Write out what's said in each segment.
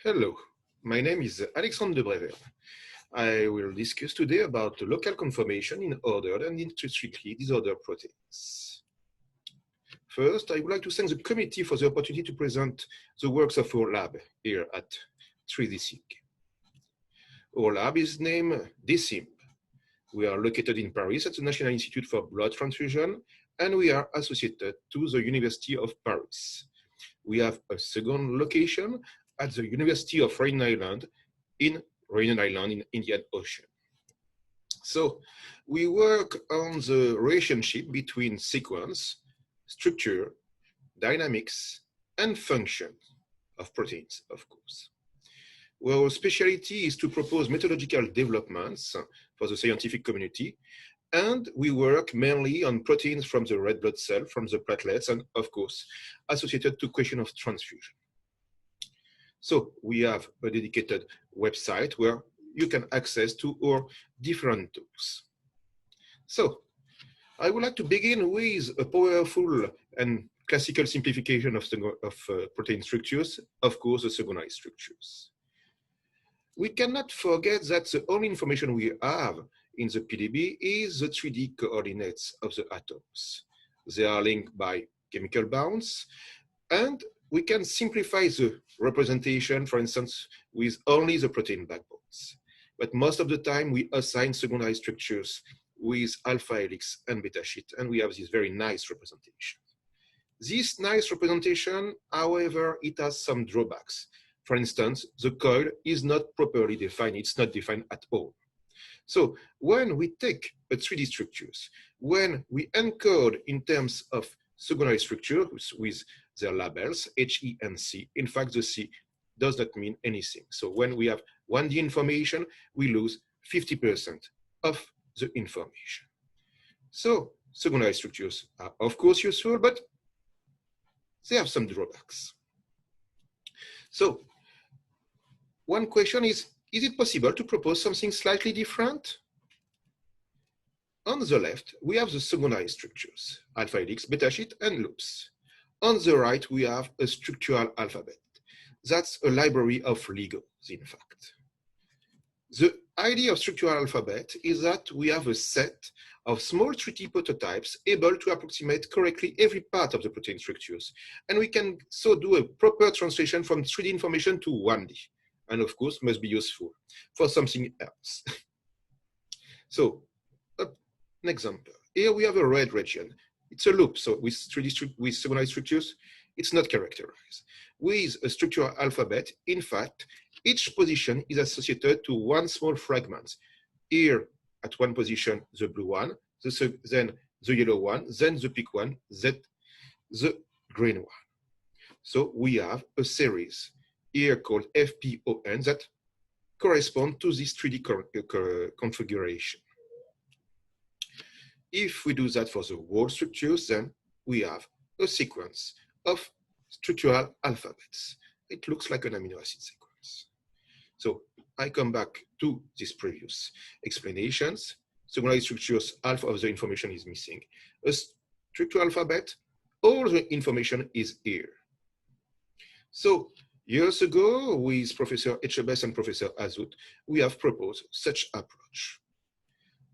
Hello, my name is Alexandre de Brevern. I will discuss today about the local conformation in ordered and intrinsically disordered proteins. First, I would like to thank the committee for the opportunity to present the works of our lab here at INTRINSIC. Our lab is named ISMB. We are located in Paris at the National Institute for Blood Transfusion, and we are associated to the University of Paris. We have a second location at the University of Rhode Island in Indian Ocean. So we work on the relationship between sequence, structure, dynamics, and function of proteins, of course. Our specialty is to propose methodological developments for the scientific community, and we work mainly on proteins from the red blood cell, from the platelets, and of course, associated to question of transfusion. So we have a dedicated website where you can access to our different tools. So I would like to begin with a powerful and classical simplification of protein structures, of course, the secondary structures. We cannot forget that the only information we have in the PDB is the 3D coordinates of the atoms. They are linked by chemical bonds, and we can simplify the representation, for instance, with only the protein backbones. But most of the time, we assign secondary structures with alpha helix and beta sheet, and we have this very nice representation. This nice representation, however, it has some drawbacks. For instance, the coil is not properly defined. It's not defined at all. So when we take a 3D structures, when we encode in terms of secondary structure with their labels, H, E, and C, in fact, the C does not mean anything. So when we have 1D information, we lose 50% of the information. So secondary structures are, of course, useful, but they have some drawbacks. So one question is it possible to propose something slightly different? On the left, we have the secondary structures, alpha helix, beta sheet, and loops. On the right, we have a structural alphabet. That's a library of Legos, in fact. The idea of structural alphabet is that we have a set of small 3D prototypes able to approximate correctly every part of the protein structures. And we can so do a proper translation from 3D information to 1D. And of course, must be useful for something else. So, an example. Here we have a red region. It's a loop, so with secondary structures, it's not characterized. With a structural alphabet, in fact, each position is associated to one small fragment. Here, at one position, the blue one, then the yellow one, then the pink one, then the green one. So we have a series here called FPON that correspond to this 3D configuration. If we do that for the whole structures, then we have a sequence of structural alphabets. It looks like an amino acid sequence. So I come back to these previous explanations. Secondary structures, half of the information is missing. A structural alphabet, all the information is here. So years ago, with Professor Etchebest and Professor Azout, we have proposed such approach.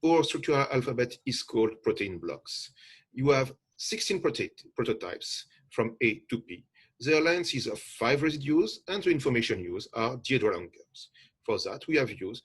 Our structural alphabet is called protein blocks. You have 16 prototypes from A to P. Their length is of 5 residues, and the information used are dihedral angles. For that, we have used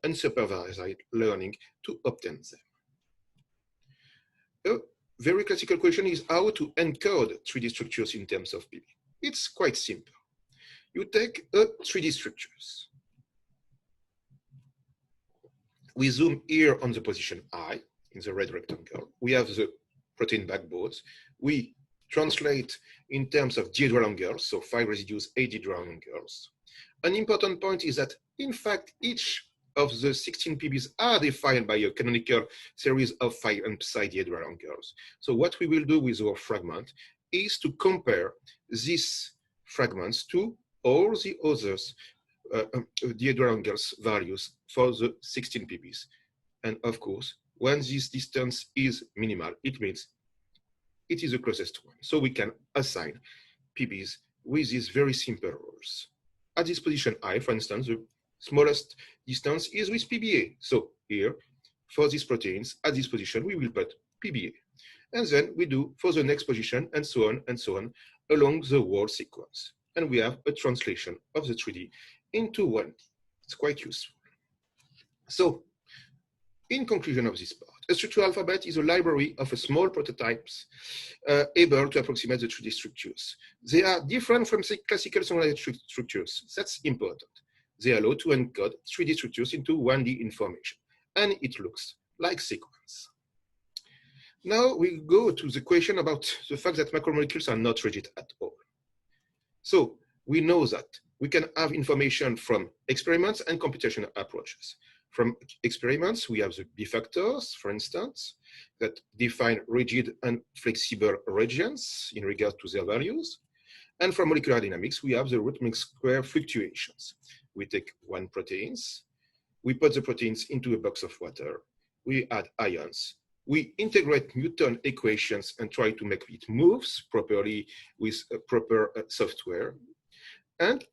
unsupervised learning to obtain them. A very classical question is how to encode 3D structures in terms of PB. It's quite simple. You take a 3D structures. We zoom here on the position I in the red rectangle. We have the protein backbones. We translate in terms of dihedral angles, so 5 residues, 8 dihedral angles. An important point is that, in fact, each of the 16 PBs are defined by a canonical series of phi and psi dihedral angles. So what we will do with our fragment is to compare these fragments to all the others dihedral angles values for the 16 PBs. And of course, when this distance is minimal, it means it is the closest one. So we can assign PBs with these very simple rules. at this position I, for instance, the smallest distance is with PBA. So here, for these proteins, at this position, we will put PBA. And then we do for the next position, and so on, along the whole sequence. And we have a translation of the 3D into 1D. It's quite useful. So, in conclusion of this part, a structural alphabet is a library of small prototypes able to approximate the 3D structures. They are different from classical standardized structures. That's important. They allow to encode 3D structures into 1D information, and it looks like sequence. Now we go to the question about the fact that macromolecules are not rigid at all. So we know that we can have information from experiments and computational approaches. From experiments, we have the B factors, for instance, that define rigid and flexible regions in regard to their values. And from molecular dynamics, we have the root mean square fluctuations. We take one proteins, we put the proteins into a box of water, we add ions, we integrate Newton equations and try to make it moves properly with proper software. And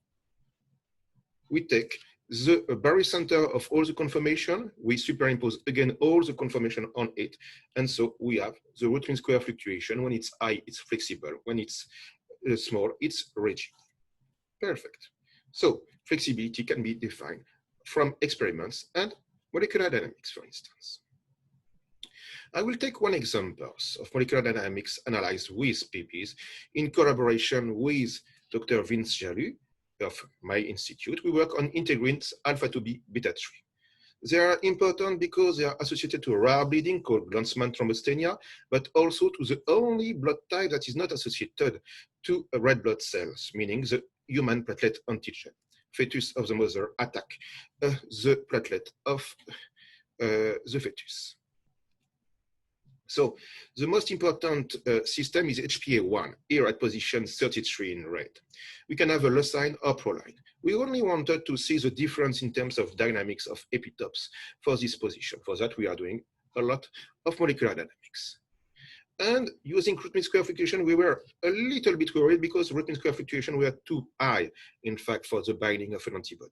we take the barycenter of all the conformation, we superimpose again all the conformation on it, and so we have the root mean square fluctuation. When it's high, it's flexible. When it's small, it's rigid. Perfect. So flexibility can be defined from experiments and molecular dynamics, for instance. I will take one example of molecular dynamics analyzed with PBs in collaboration with Dr. Vince Jalu of my institute. We work on integrins alpha 2b beta 3. They are important because they are associated to a rare bleeding called Glanzmann thrombosthenia, but also to the only blood type that is not associated to red blood cells, meaning the human platelet antigen. Fetus of the mother attack the platelet of the fetus. So the most important system is HPA1, here at position 33 in red. We can have a leucine or proline. We only wanted to see the difference in terms of dynamics of epitopes for this position. For that, we are doing a lot of molecular dynamics. And using root mean square fluctuation, we were a little bit worried because root mean square fluctuation were too high, in fact, for the binding of an antibody.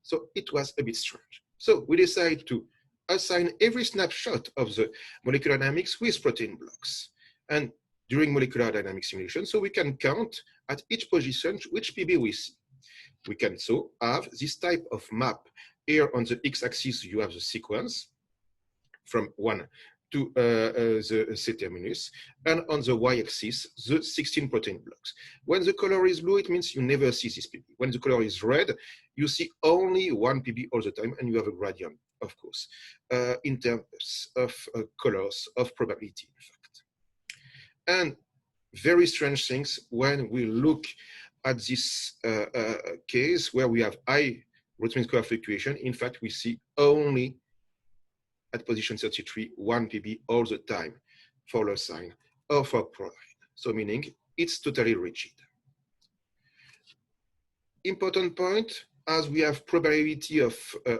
So it was a bit strange. So we decided to assign every snapshot of the molecular dynamics with protein blocks. And during molecular dynamic simulation, so we can count at each position which PB we see. We can so have this type of map. Here on the x-axis, you have the sequence from 1 to the C-terminus, and on the y-axis, the 16 protein blocks. When the color is blue, it means you never see this PB. When the color is red, you see only one PB all the time, and you have a gradient, of course, in terms of colors of probability, in fact. And very strange things when we look at this case where we have high root mean square fluctuation. In fact, we see only at position 33, 1 PB all the time for leucine or for proline. So meaning it's totally rigid. Important point, as we have probability of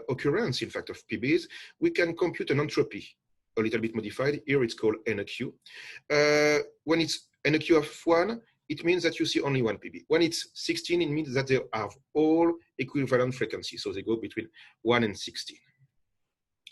occurrence, in fact, of PBs, we can compute an entropy, a little bit modified. Here it's called NQ. When it's NQ of 1, it means that you see only one PB. When it's 16, it means that they have all equivalent frequency. So they go between 1 and 16.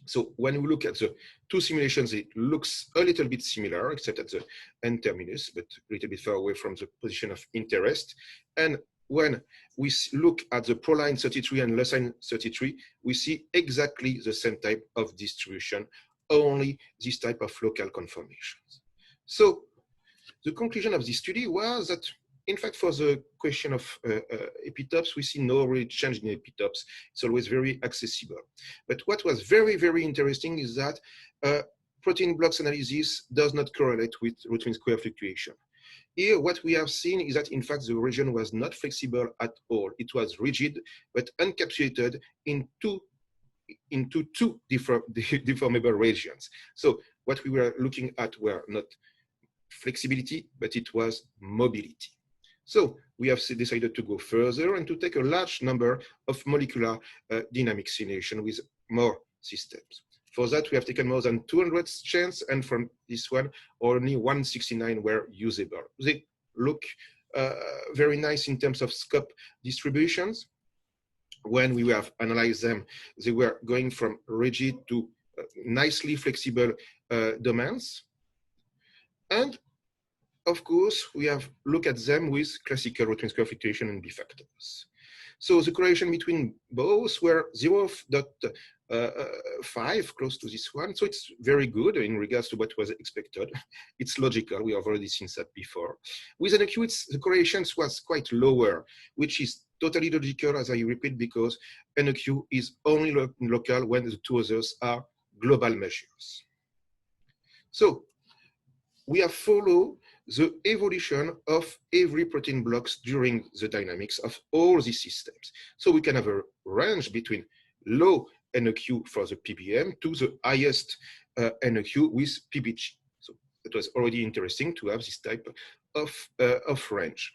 So when we look at the two simulations, it looks a little bit similar, except at the N-terminus, but a little bit far away from the position of interest. And when we look at the proline 33 and leucine 33, we see exactly the same type of distribution, only this type of local conformations. So the conclusion of this study was that, in fact, for the question of epitopes, we see no real change in epitopes. It's always very accessible. But what was very, very interesting is that protein blocks analysis does not correlate with root mean square fluctuation. Here, what we have seen is that, in fact, the region was not flexible at all. It was rigid, but encapsulated into two deformable regions. So what we were looking at were not flexibility, but it was mobility. So we have decided to go further and to take a large number of molecular dynamic simulation with more systems. For that, we have taken more than 200 chains, and from this one, only 169 were usable. They look very nice in terms of scope distributions. When we have analyzed them, they were going from rigid to nicely flexible domains. And of course, we have looked at them with classical root mean square fluctuation and B factors. So the correlation between both were 0.5, close to this one. So it's very good in regards to what was expected. It's logical. We have already seen that before. With NQ, the correlation was quite lower, which is totally logical, as I repeat, because NQ is only local when the two others are global measures. So we have followed the evolution of every protein blocks during the dynamics of all these systems. So we can have a range between low NQ for the PBM to the highest NQ with PBG. So it was already interesting to have this type of range.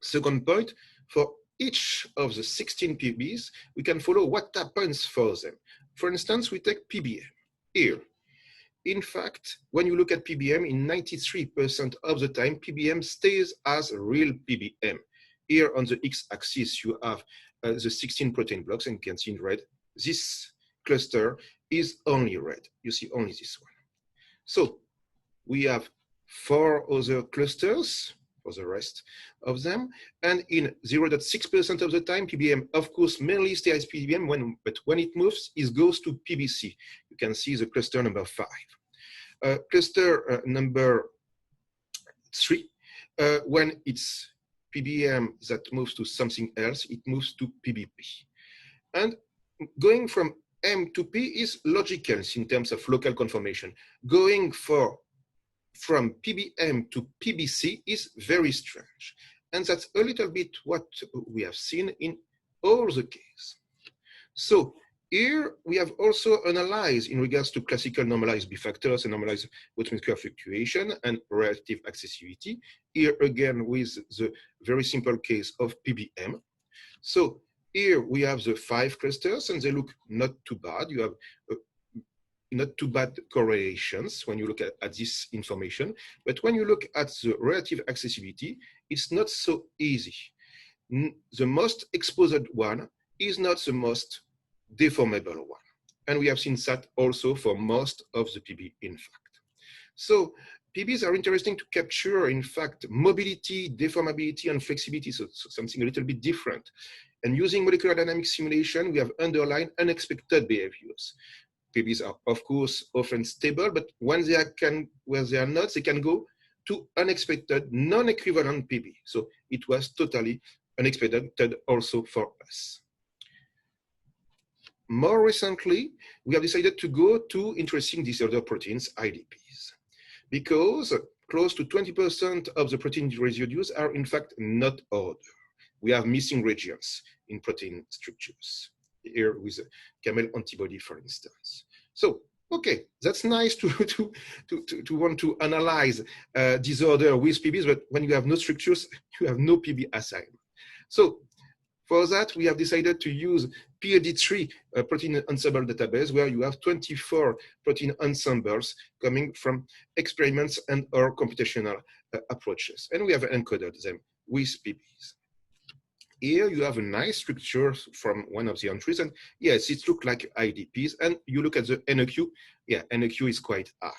Second point, for each of the 16 PBs, we can follow what happens for them. For instance, we take PBM here. In fact, when you look at PBM, in 93% of the time, PBM stays as a real PBM. Here on the x-axis, you have the 16 protein blocks, and you can see in red, this cluster is only red. You see only this one. So we have 4 other clusters for the rest of them. And in 0.6% of the time, PBM, of course, mainly stays PBM, but when it moves, it goes to PBC. You can see the cluster number 5. Cluster number 3, when it's PBM that moves to something else, it moves to PBP. And going from M to P is logical in terms of local conformation. Going from PBM to PBC is very strange. And that's a little bit what we have seen in all the cases. So here we have also analyzed in regards to classical normalized B factors and normalized root mean square fluctuation and relative accessibility. Here again with the very simple case of PBM. So here we have the 5 clusters and they look not too bad. You have not too bad correlations when you look at this information. But when you look at the relative accessibility, it's not so easy. The most exposed one is not the most deformable one. And we have seen that also for most of the PB, in fact. So PBs are interesting to capture, in fact, mobility, deformability, and flexibility, so something a little bit different. And using molecular dynamics simulation, we have underlined unexpected behaviors. PBs are, of course, often stable, but when they are not, they can go to unexpected, non-equivalent PB. So it was totally unexpected also for us. More recently, we have decided to go to interesting disorder proteins, IDPs, because close to 20% of the protein residues are in fact not ordered. We have missing regions in protein structures, here with a camel antibody, for instance. So, okay, that's nice to want to analyze disorder with PBs, but when you have no structures, you have no PB assignment. So, for that, we have decided to use PLD3 protein ensemble database, where you have 24 protein ensembles coming from experiments and or computational approaches. And we have encoded them with PBs. Here you have a nice structure from one of the entries, and yes, it looks like IDPs. And you look at the NQ, yeah, NQ is quite high.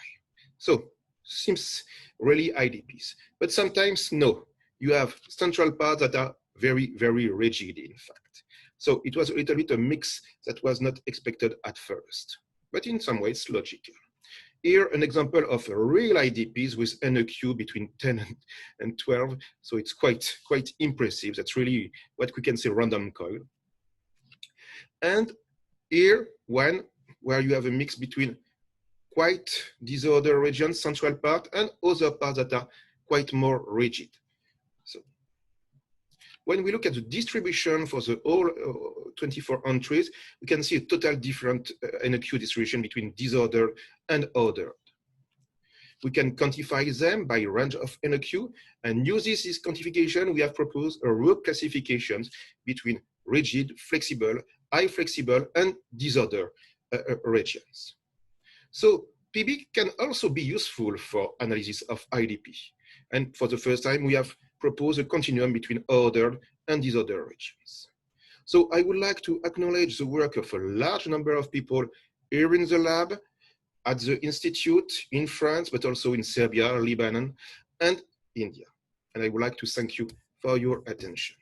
So seems really IDPs. But sometimes no, you have central parts that are very, very rigid, in fact. So it was a little bit a mix that was not expected at first, but in some ways logical. Here, an example of real IDPs with NQ between 10 and 12. So it's quite impressive. That's really what we can say random coil. And here, one where you have a mix between quite disorder regions, central part, and other parts that are quite more rigid. So when we look at the distribution for the all 24 entries, we can see a total different NQ distribution between disordered and ordered. We can quantify them by range of NQ, and using this quantification, we have proposed a row classifications between rigid, flexible, high flexible, and disorder regions. So PB can also be useful for analysis of IDP. And for the first time, we have propose a continuum between ordered and disordered regions. So I would like to acknowledge the work of a large number of people here in the lab, at the Institute in France, but also in Serbia, Lebanon, and India. And I would like to thank you for your attention.